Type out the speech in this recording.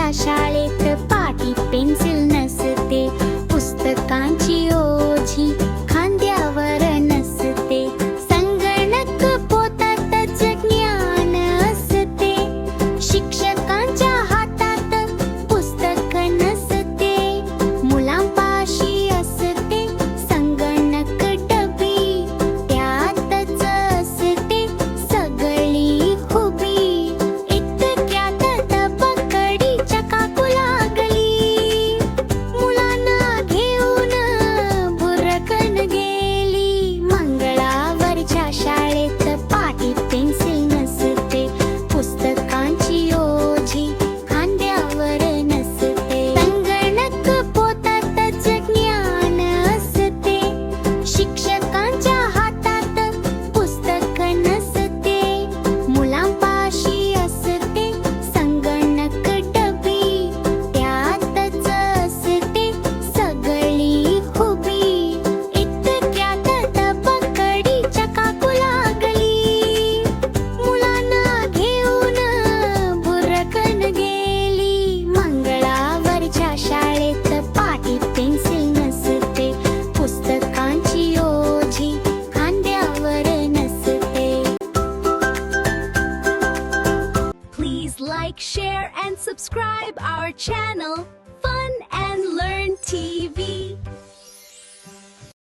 वरच्या शाळेत पाटी पेन्सिल नसते, पुस्तकांची ओझी खांद्यावर नसते, संगणक पोतातच ज्ञान असते, शिक्षकांच्या हातात पुस्तक नसते, मुलांपाशी असते संगणक डबी, त्यातच असते सगळी खुबी, इतक्यात पकडीच्या काकू लागली, मुलांना घेऊन बुरकण गेली. मंगळावरच्या शाळेत पाटी पेन्सिल नसते, पुस्तकांची ओझी खांद्यावर नसते, संगणक पोतातच ज्ञान असते, शिक्षकांच्या हातात पुस्तक नसते, मुलांपाशी असते संगणक डबी, त्यातच असते सगळी खुबी, इतक्यात पकडीच्या काकू लागली, मुलांना घेऊन बुरकण गेली. मंगळावरच्या शाळेत पाटी पेन्सिल नसते, पुस्तकांची ओझी खांद्यावर नसते. Please like, share and subscribe our channel.